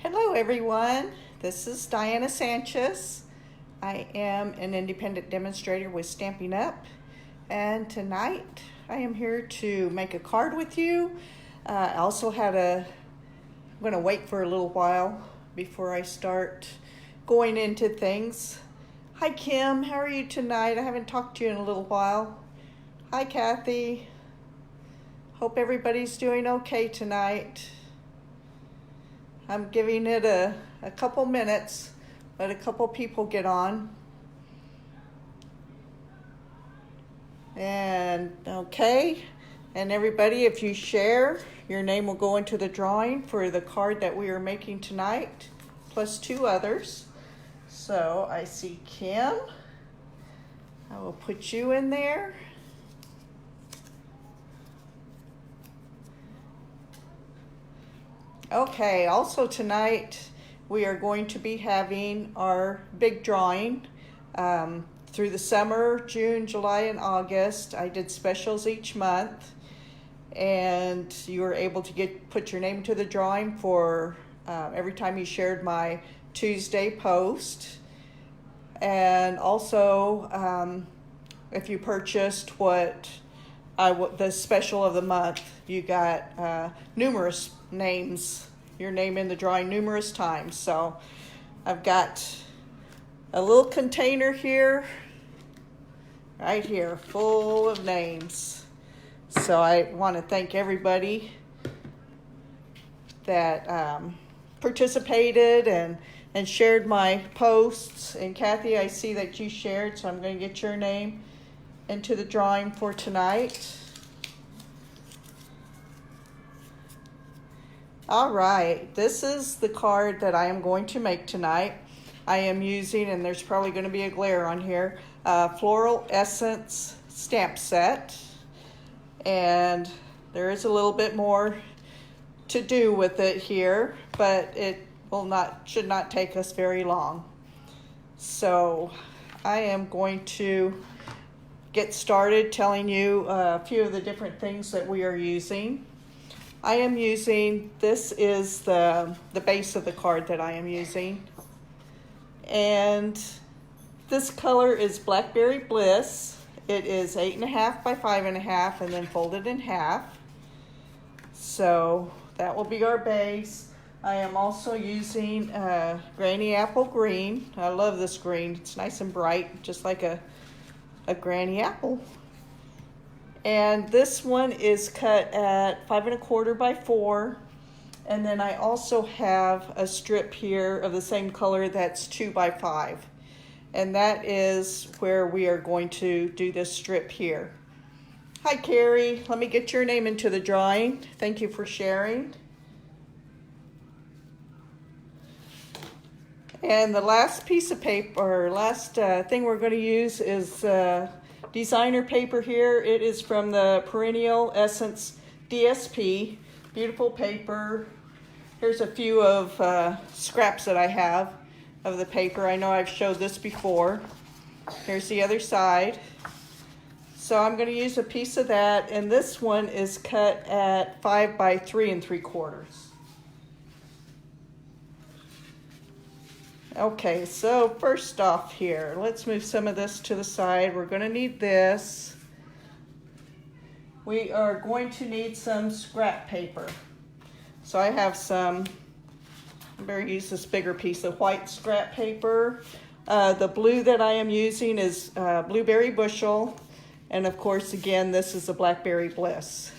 Hello everyone, this is Diana Sanchez. I am an independent demonstrator with Stampin' Up, and tonight I am here to make a card with you. I also I'm going to wait for a little while before I start going into things. Hi Kim, how are you tonight? I haven't talked to you in a little while. Hi Kathy, hope everybody's doing okay tonight. I'm giving it a couple minutes, let a couple people get on. And okay, and everybody, if you share, your name will go into the drawing for the card that we are making tonight, plus 2 others. So I see Kim. I will put you in there. Okay, also tonight we are going to be having our big drawing through the summer, June, July, and August. I did specials each month, and you were able to put your name to the drawing for every time you shared my Tuesday post. And also, if you purchased the special of the month, you got numerous names, your name in the drawing numerous times. So I've got a little container here, right here, full of names. So I want to thank everybody that participated and shared my posts. And Kathy, I see that you shared, so I'm going to get your name into the drawing for tonight. All right, this is the card that I am going to make tonight. I am using, and there's probably going to be a glare on here, Floral Essence stamp set. And there is a little bit more to do with it here, but it should not take us very long. So I am going to get started telling you a few of the different things that we are using. I am using, this is the base of the card that I am using. And this color is Blackberry Bliss. It is 8.5 by 5.5 and then folded in half. So that will be our base. I am also using Granny Apple Green. I love this green. It's nice and bright, just like a Granny Apple. And this one is cut at 5 1/4 by 4. And then I also have a strip here of the same color that's 2 by 5. And that is where we are going to do this strip here. Hi Carrie, let me get your name into the drawing. Thank you for sharing. And the last piece of paper, or last thing we're going to use is designer paper here. It is from the Perennial Essence DSP. Beautiful paper. Here's a few of scraps that I have of the paper. I know I've showed this before. Here's the other side. So I'm going to use a piece of that, and this one is cut at 5 by 3 3/4. Okay, so first off here, let's move some of this to the side. We're going to need this. We are going to need some scrap paper. So I have some, I better use this bigger piece of white scrap paper. The blue that I am using is Blueberry Bushel. And of course, again, this is the Blackberry Bliss.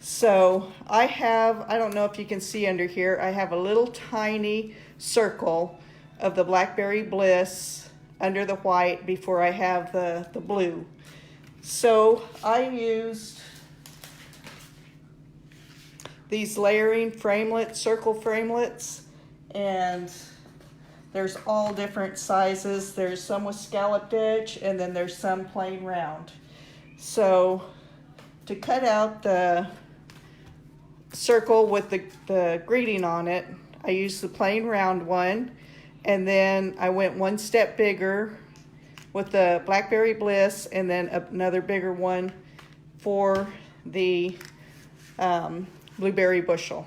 So I don't know if you can see under here, I have a little tiny circle of the Blackberry Bliss under the white before I have the blue. So I used these layering framelits, circle framelits, and there's all different sizes. There's some with scalloped edge, and then there's some plain round. So to cut out the circle with the greeting on it, I used the plain round one. And then I went one step bigger with the Blackberry Bliss, and then another bigger one for the Blueberry Bushel.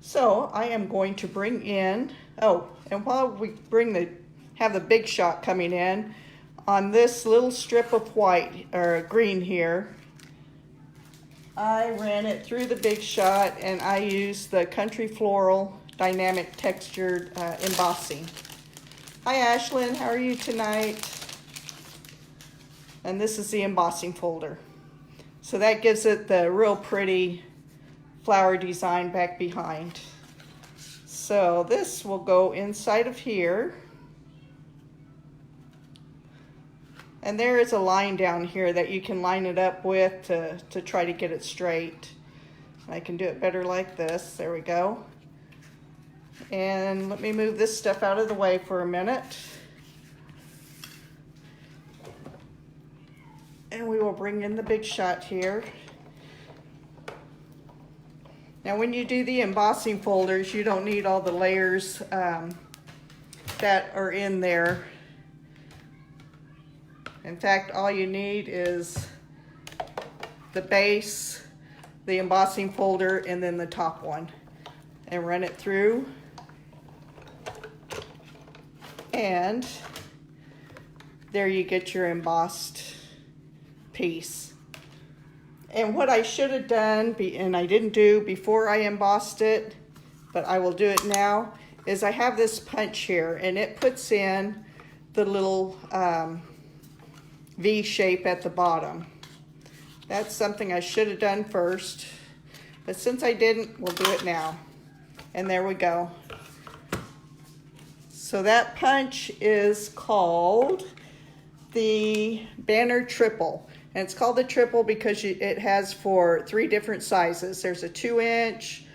So I am going to bring in, oh, and while we have the big shot coming in, on this little strip of white, or green here, I ran it through the big shot and I used the Country Floral Dynamic Textured Embossing. Hi Ashlyn, how are you tonight? And this is the embossing folder. So that gives it the real pretty flower design back behind. So this will go inside of here. And there is a line down here that you can line it up with to try to get it straight. I can do it better like this. There we go. And let me move this stuff out of the way for a minute. And we will bring in the big shot here. Now when you do the embossing folders, you don't need all the layers that are in there. In fact, all you need is the base, the embossing folder, and then the top one. And run it through. And there you get your embossed piece. And what I should have done, and I didn't do before I embossed it, but I will do it now, is I have this punch here, and it puts in the little V shape at the bottom. That's something I should have done first, but since I didn't, we'll do it now. And there we go. So that punch is called the Banner Triple. And it's called the triple because it has for 3 different sizes. There's a 2-inch,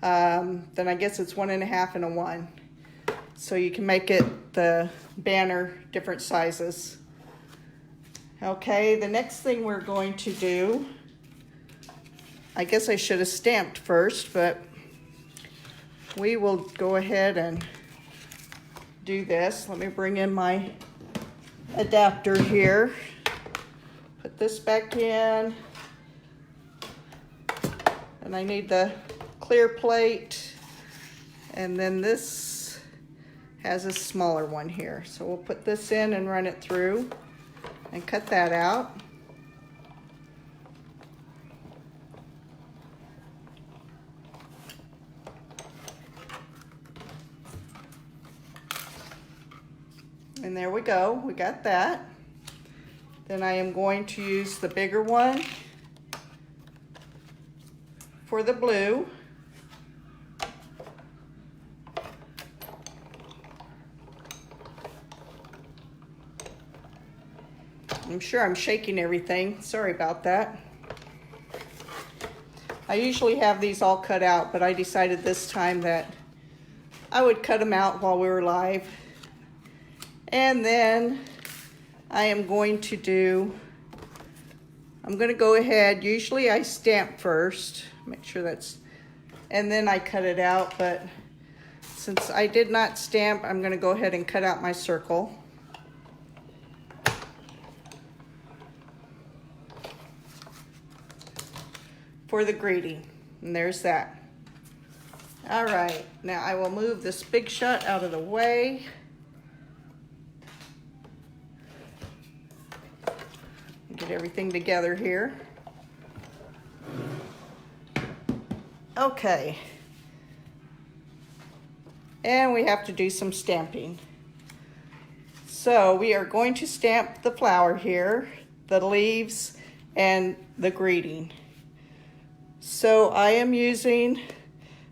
then I guess it's 1.5 and a 1. So you can make it the banner different sizes. Okay, the next thing we're going to do, I guess I should have stamped first, but we will go ahead and do this. Let me bring in my adapter here. Put this back in. And I need the clear plate. And then this has a smaller one here. So we'll put this in and run it through and cut that out. And there we go, we got that. Then I am going to use the bigger one for the blue. I'm sure I'm shaking everything, sorry about that. I usually have these all cut out, but I decided this time that I would cut them out while we were live. And then I am going to I'm going to go ahead, usually I stamp first, make sure that's, and then I cut it out, but since I did not stamp, I'm going to go ahead and cut out my circle. For the greeting, and there's that. All right, now I will move this big shot out of the way. Get everything together here. Okay. And we have to do some stamping. So we are going to stamp the flower here, the leaves, and the greeting. So I am using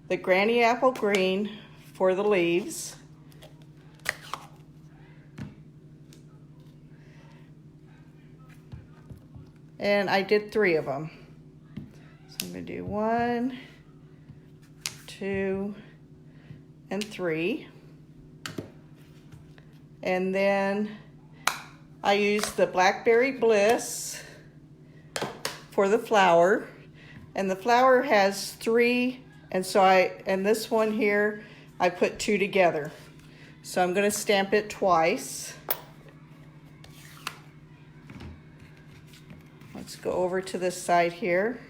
the Granny Apple Green for the leaves. And I did 3 of them. So I'm going to do 1, 2, and 3. And then I used the Blackberry Bliss for the flower. And the flower has 3, and so and this one here, I put 2 together. So I'm going to stamp it twice. Let's go over to this side here.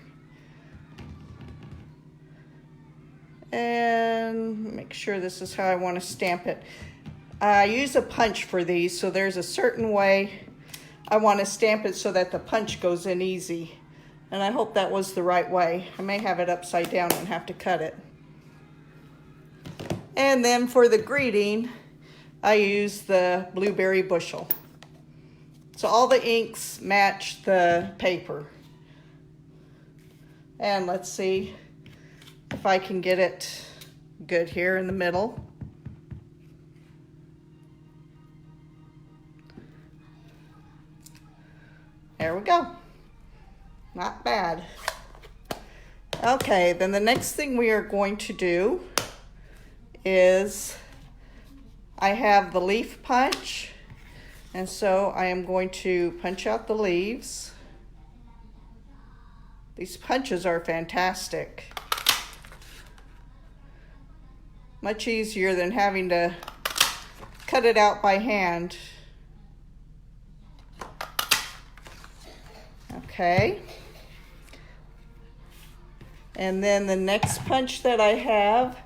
And and make sure this is how I want to stamp it. I use a punch for these, so there's a certain way I want to stamp it so that the punch goes in easy. And I hope that was the right way. I may have it upside down and have to cut it. And then for the greeting, I use the blueberry bushel. So all the inks match the paper. And let's see if I can get it good here in the middle. There we go. Not bad. Okay, then the next thing we are going to do is I have the leaf punch, and so I am going to punch out the leaves. These punches are fantastic. Much easier than having to cut it out by hand. Okay. And then the next punch that I have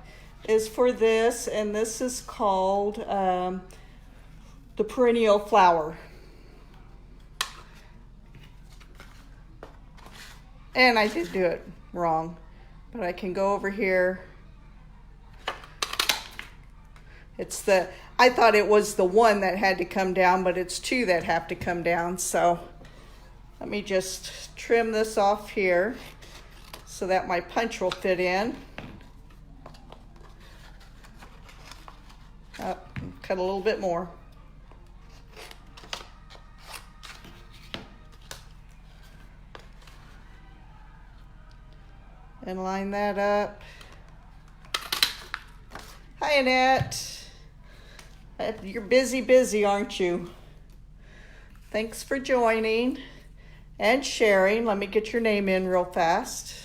is for this, and this is called the perennial flower. And I did do it wrong, but I can go over here. I thought it was the one that had to come down, but it's two that have to come down. So let me just trim this off here so that my punch will fit in. Cut a little bit more. And line that up. Hi, Annette. You're busy, aren't you? Thanks for joining and sharing. Let me get your name in real fast.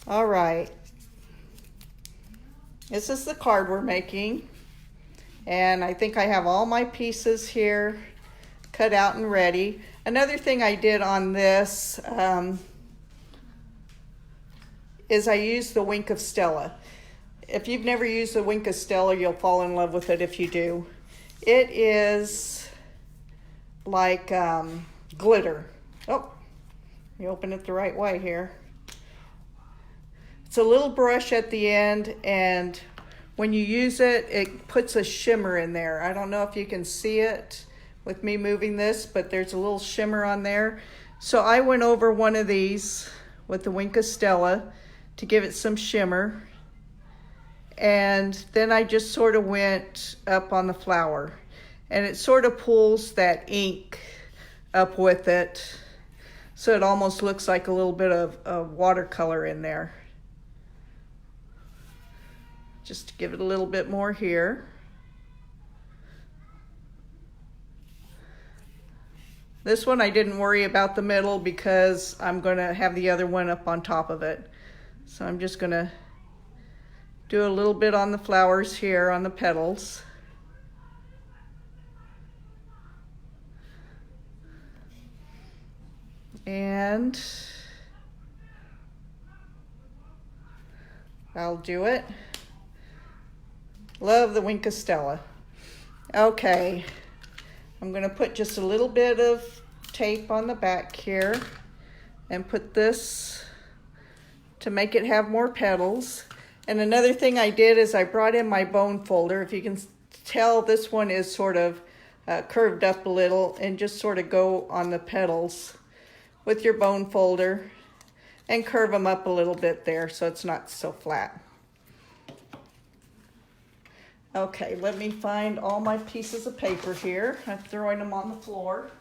All right. This is the card we're making. And I think I have all my pieces here cut out and ready. Another thing I did on this is I used the Wink of Stella. If you've never used the Wink of Stella, you'll fall in love with it if you do. It is like glitter. Oh, you open it the right way here. It's a little brush at the end, and when you use it, it puts a shimmer in there. I don't know if you can see it with me moving this, but there's a little shimmer on there. So I went over one of these with the Wink of Stella to give it some shimmer. And then I just sort of went up on the flower. And it sort of pulls that ink up with it. So it almost looks like a little bit of watercolor in there. Just to give it a little bit more here. This one I didn't worry about the middle because I'm going to have the other one up on top of it. So I'm just going to do a little bit on the flowers here on the petals. And I'll do it. Love the Wink of Stella. Okay, I'm going to put just a little bit of tape on the back here and put this to make it have more petals. And another thing I did is I brought in my bone folder. If you can tell, this one is sort of curved up a little, and just sort of go on the petals with your bone folder and curve them up a little bit there so it's not so flat. Okay, let me find all my pieces of paper here. I'm throwing them on the floor.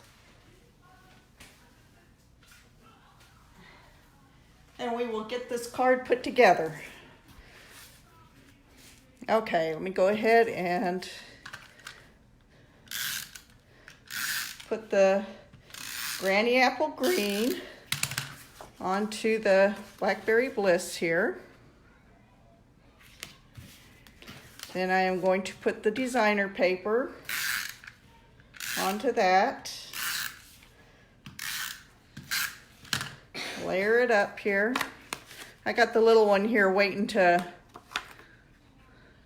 And we will get this card put together. Okay, let me go ahead and put the Granny Apple Green onto the Blackberry Bliss here. Then I am going to put the designer paper onto that. layer it up here. I got the little one here waiting to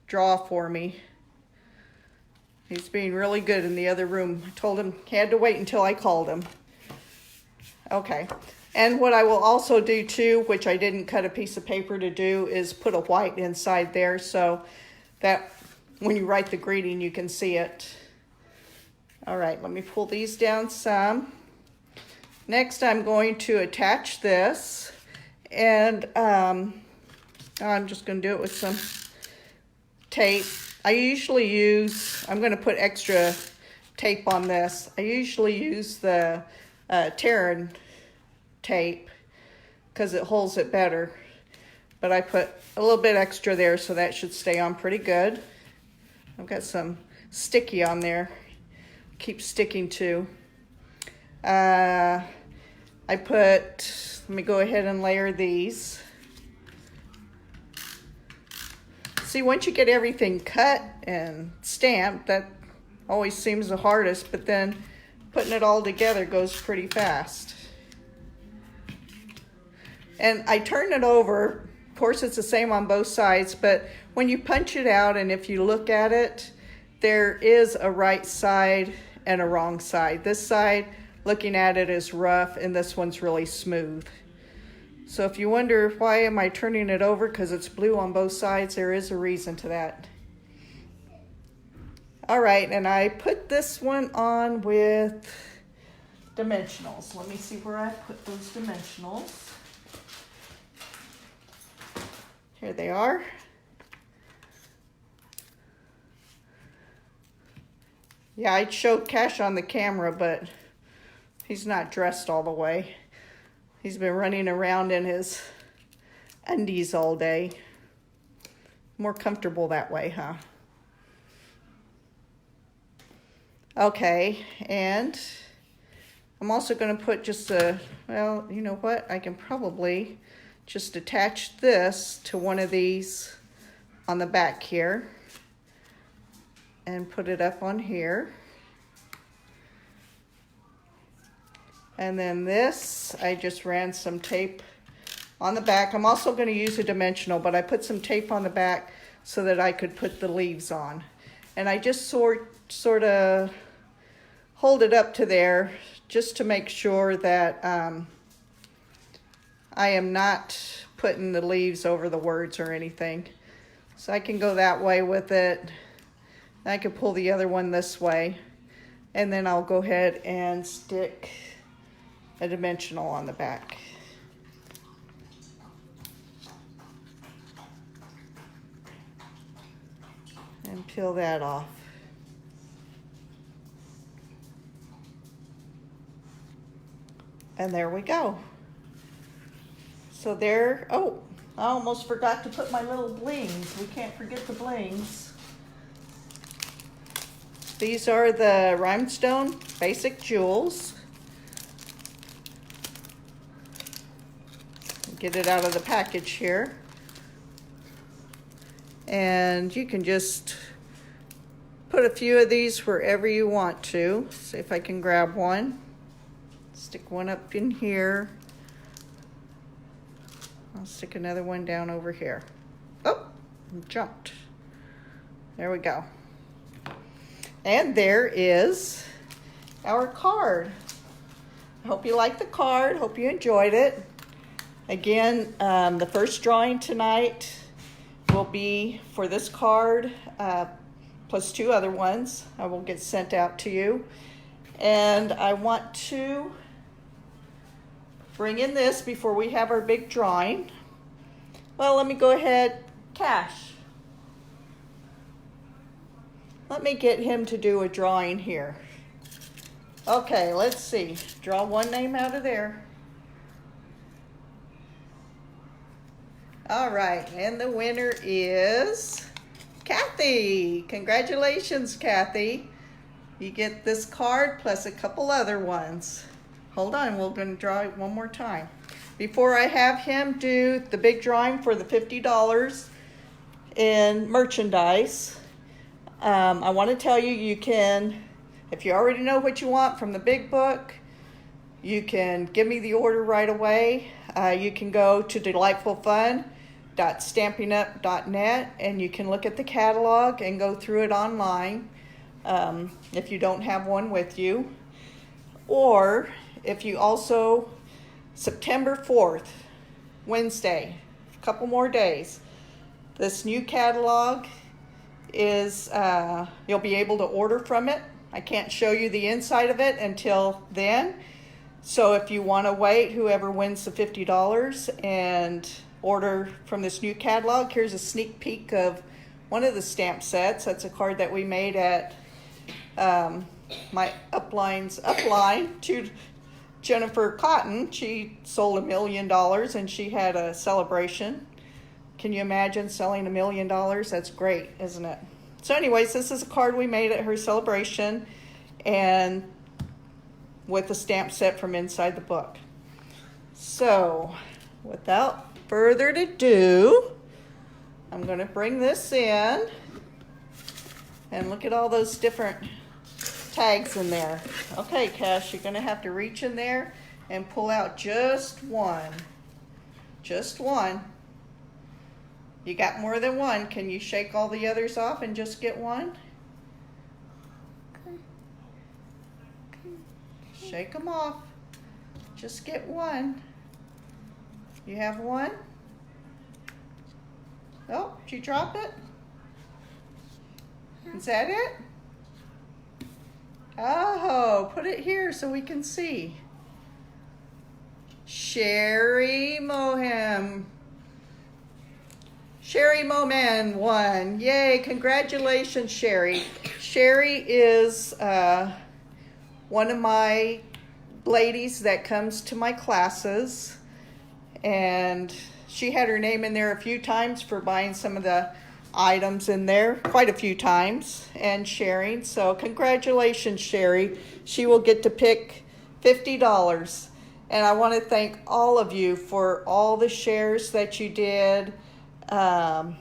draw for me. He's being really good in the other room. I told him he had to wait until I called him. Okay, and what I will also do too, which I didn't cut a piece of paper to do, is put a white inside there so that when you write the greeting you can see it. All right, let me pull these down some. Next I'm going to attach this, and I'm just going to do it with some tape. I usually use, I'm going to put extra tape on this. I usually use the Terran tape because it holds it better, but I put a little bit extra there, so that should stay on pretty good. I've got some sticky on there, keep sticking to. I put, let me go ahead and layer these. See, once you get everything cut and stamped, that always seems the hardest, but then putting it all together goes pretty fast. And I turn it over. Of course, it's the same on both sides, but when you punch it out and if you look at it, there is a right side and a wrong side. This side, looking at it, is rough, and this one's really smooth. So if you wonder why am I turning it over because it's blue on both sides, there is a reason to that. All right, and I put this one on with dimensionals. Let me see where I put those dimensionals. Here they are. Yeah, I'd show Cash on the camera, but he's not dressed all the way. He's been running around in his undies all day. More comfortable that way, huh? Okay, and I'm also going to put just a, well, you know what? I can probably just attach this to one of these on the back here and put it up on here. And then this, I just ran some tape on the back. I'm also going to use a dimensional, but I put some tape on the back so that I could put the leaves on. And I just sort of hold it up to there just to make sure that I am not putting the leaves over the words or anything. So I can go that way with it. I can pull the other one this way, and then I'll go ahead and stick a dimensional on the back. And peel that off. And there we go. So there, oh, I almost forgot to put my little blings. We can't forget the blings. These are the Rhinestone Basic Jewels. Get it out of the package here. And you can just put a few of these wherever you want to. See if I can grab one. Stick one up in here. I'll stick another one down over here. Oh, jumped. There we go. And there is our card. I hope you liked the card. Hope you enjoyed it. Again, the first drawing tonight will be for this card, plus 2 other ones. I will get sent out to you. And I want to bring in this before we have our big drawing. Well, let me go ahead. Cash. Let me get him to do a drawing here. Okay, let's see. Draw one name out of there. All right, and the winner is Kathy. Congratulations, Kathy. You get this card plus a couple other ones. Hold on, we're going to draw it one more time. Before I have him do the big drawing for the $50 in merchandise, I want to tell you, you can, if you already know what you want from the big book, you can give me the order right away. You can go to delightfulfun.stampinup.net and you can look at the catalog and go through it online if you don't have one with you. Or if you also, September 4th, Wednesday, a couple more days, this new catalog is, you'll be able to order from it. I can't show you the inside of it until then. So if you want to wait, whoever wins the $50 and order from this new catalog, here's a sneak peek of one of the stamp sets. That's a card that we made at my upline to Jennifer Cotton. She sold $1 million and she had a celebration. Can you imagine selling $1 million? That's great, isn't it? So anyways, this is a card we made at her celebration and with a stamp set from inside the book. So without further ado, I'm going to bring this in and look at all those different tags in there. Okay, Cash, you're going to have to reach in there and pull out just one. Just one. You got more than one. Can you shake all the others off and just get one? Shake them off. Just get one. You have one? Oh, did you drop it? Is that it? Oh, put it here so we can see. Sherry Moham. Sherry Moman won. Yay, congratulations, Sherry. Sherry is one of my ladies that comes to my classes, and she had her name in there a few times for buying some of the items in there, quite a few times, and sharing. So congratulations, Sherry. She will get to pick $50. And I want to thank all of you for all the shares that you did, all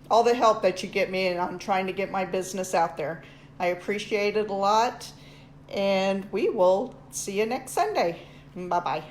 the help that you get me and I'm trying to get my business out there. I appreciate it a lot, and we will see you next Sunday. Bye-bye.